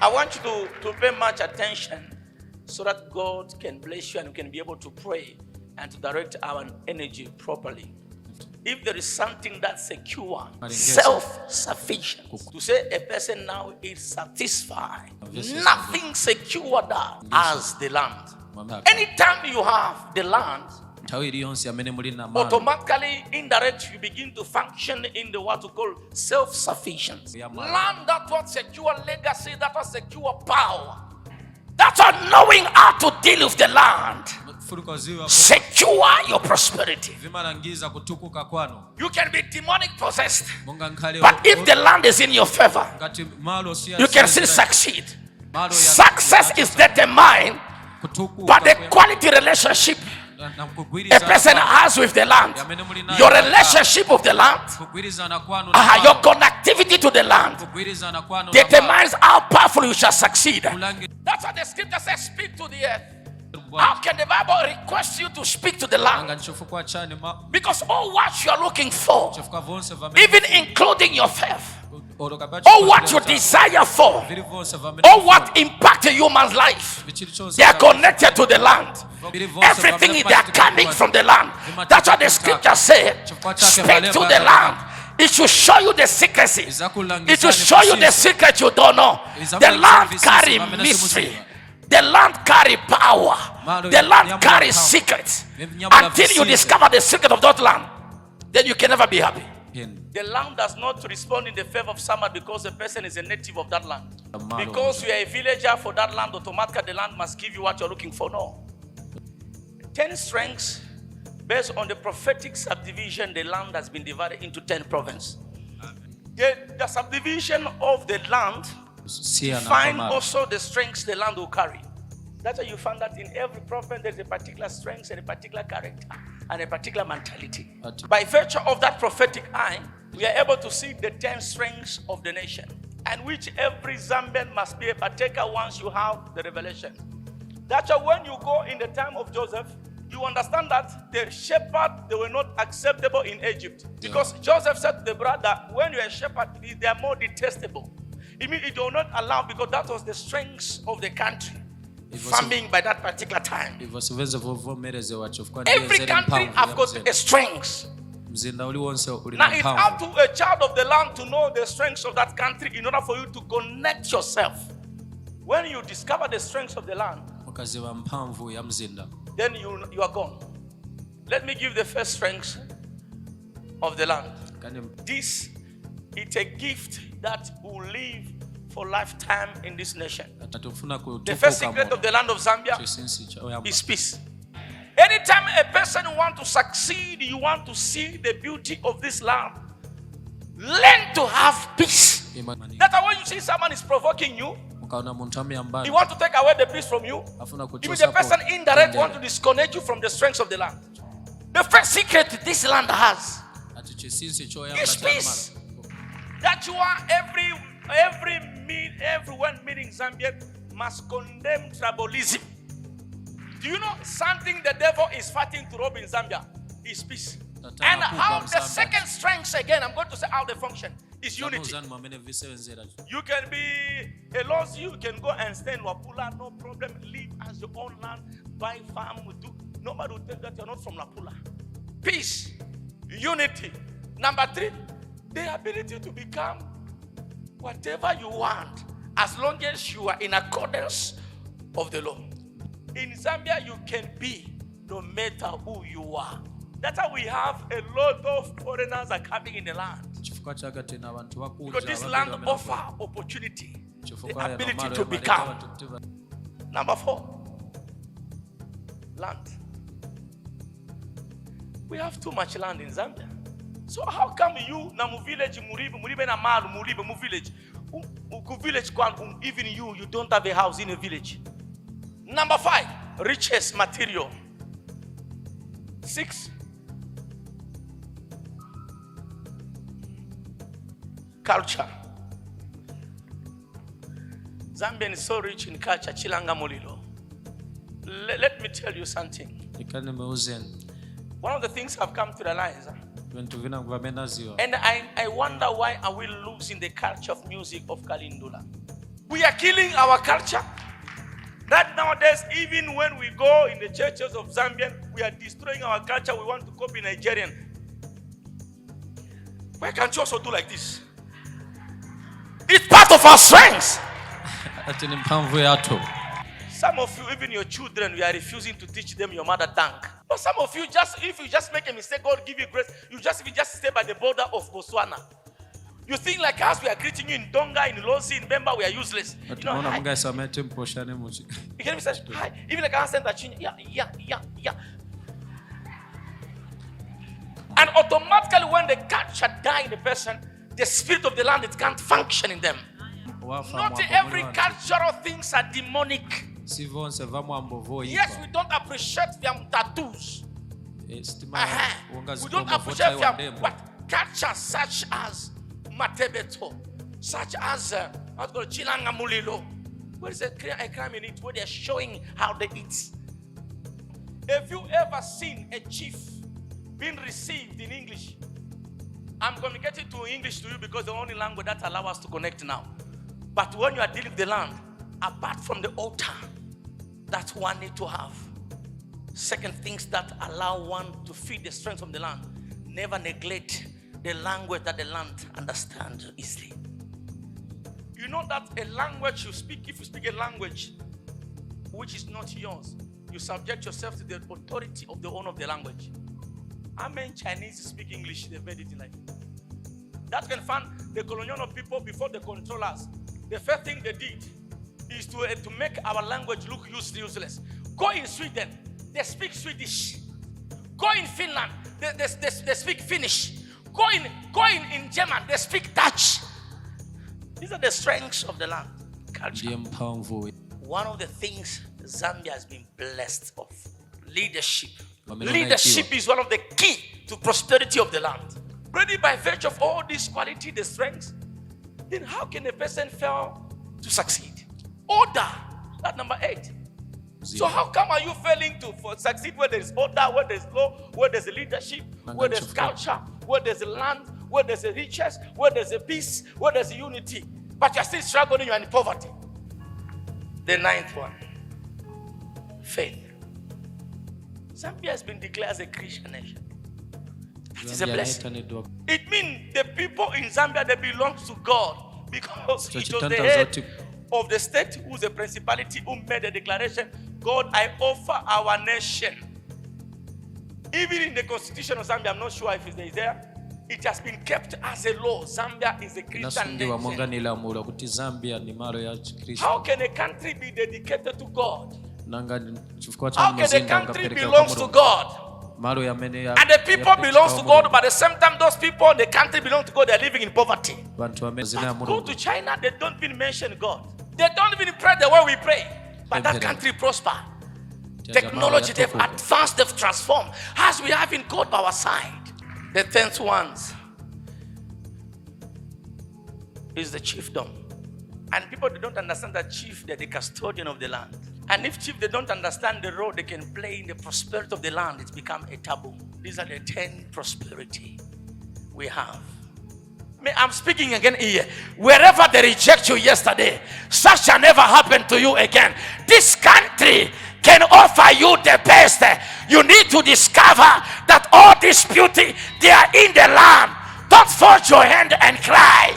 I want you to pay much attention so that God can bless you and we can be able to pray and to direct our energy properly. If there is something that's secure, self-sufficient, to say a person now is satisfied, nothing secure that as the land. Anytime you have the land, automatically, indirect, you begin to function in the what we call self-sufficiency. Land that was secure legacy, that was secure power. That's what knowing how to deal with the land. Secure your prosperity. You can be demonic possessed, but if the land is in your favor, you can still succeed. Success is determined by the quality relationship a person has with the land. Your relationship with the land, your connectivity to the land determines how powerful you shall succeed. That's what the scripture says, speak to the earth. How can the Bible request you to speak to the land? Because all what you are looking for, even including your faith, all what you desire for, all what impacts a human's life, they are connected to the land. Everything they are coming from the land. That's what the scripture said. Speak to the land. It should show you the secrecy. It should show you the secret you don't know. The land carry mystery. The land carry power. The land carries secrets. Until you discover the secret of that land, then you can never be happy. The land does not respond in the favor of someone because the person is a native of that land. Because you are a villager for that land, automatically the land must give you what you're looking for. No. 10 strengths based on the prophetic subdivision. The land has been divided into 10 provinces. The subdivision of the land find also the strengths the land will carry. That's why you find that in every province there's a particular strength and a particular character and a particular mentality. By virtue of that prophetic eye, we are able to see the 10 strengths of the nation, and which every Zambian must be a partaker once you have the revelation. That's why when you go in the time of Joseph, you understand that the shepherds, they were not acceptable in Egypt. Because Joseph said to the brother, when you're a shepherd, they are more detestable. It means it will not allow, because that was the strength of the country. Farming by that particular time. Every country have got a strength. Now it's up to a child of the land to know the strengths of that country in order for you to connect yourself. When you discover the strengths of the land, then you are gone. Let me give the first strength of the land. This is a gift that will live for lifetime in this nation. The first secret of the land of Zambia is peace. Anytime a person wants to succeed, you want to see the beauty of this land, learn to have peace. That's why when you see someone is provoking you, he wants to take away the peace from you. Even the person indirect wants to disconnect you from the strengths of the land. The first secret this land has is peace. That you are everyone meeting Zambia must condemn tribalism. Do you know something the devil is fighting to rob in Zambia is peace? And how the second strength, again, I'm going to say how they function, is unity. You can be a lost, you can go and stay in Lapula, no problem. Live as your own land, buy farm, do. Nobody will tell that you're not from Lapula. Peace, unity. Number 3, the ability to become whatever you want, as long as you are in accordance of the law. In Zambia, you can be no matter who you are. That's how we have a lot of foreigners are coming in the land. Because this land offers opportunity, the ability to become. Number 4, land. We have too much land in Zambia. So how come you na mu village muribe na malu muribe mu village village even you don't have a house in a village. Number 5, riches material. 6, culture. Zambia is so rich in culture. Chilanga mulilo. Let me tell you something. One of the things I've come to realize, and I wonder why are we losing the culture of music of Kalindula. We are killing our culture. That nowadays, even when we go in the churches of Zambia, we are destroying our culture. We want to copy Nigerian. Why can't you also do like this? It's part of our strengths. Some of you, even your children, we are refusing to teach them your mother tongue. But some of you, if you just make a mistake, God give you grace, you just stay by the border of Botswana. You think like us, we are greeting you in Tonga, in Losi, in Bemba, we are useless. You know, hi. You can even say, hi. Even like I sent a chin, yeah. And automatically when the culture die in the person, the spirit of the land, it can't function in them. Not every cultural things are demonic. Yes, we don't appreciate them tattoos. We don't appreciate them, but culture such as Matebeto, such as Chilanga Mulilo, where is a crime in it, where they're showing how they eat. Have you ever seen a chief being received in English? I'm communicating to English to you because the only language that allows us to connect now. But when you are dealing with the land, apart from the altar, that one need to have. Second things that allow one to feed the strength of the land. Never neglect the language that the land understands easily. You know that a language you speak, if you speak a language which is not yours, you subject yourself to the authority of the owner of the language. How many Chinese speak English? They made it in like that can find the colonial people before the controllers. The first thing they did is to make our language look useless. Go in Sweden, they speak Swedish. Go in Finland, they speak Finnish. Go in German, they speak Dutch. These are the strengths of the land. Culture. One of the things Zambia has been blessed of, leadership. Leadership is one of the key to prosperity of the land. Ready by virtue of all these qualities, the strengths, then how can a person fail to succeed? Order, that's number 8. So how come are you failing to succeed where there is order, where there is law, where there is leadership, where there is culture, where there is land, where there is riches, where there is peace, where there is unity, but you are still struggling, you are in poverty? The 9th one, faith. Zambia has been declared as a Christian nation. It is a blessing. It means the people in Zambia, they belong to God because it was the head of the state who's the principality who made the declaration, God, I offer our nation. Even in the constitution of Zambia, I'm not sure if it's there, it has been kept as a law. Zambia is a Christian nation. How can a country be dedicated to God? How can a country belong to God? And the people belong to God, but at the same time, those people in the country belong to God, they're living in poverty. Go to China, they don't even mention God. They don't even pray the way we pray. But that country prosper. Technology, they've advanced, they've transformed. As we have in God by our side. The 10th ones is the chiefdom. And people, they don't understand that chief, they're the custodian of the land. And if chief, they don't understand the role they can play in the prosperity of the land, it's become a taboo. These are the 10 prosperity we have. I'm speaking again here. Wherever they reject you yesterday, such shall never happen to you again. This country can offer you the best. You need to discover that all this beauty, they are in the land. Don't fold your hand and cry.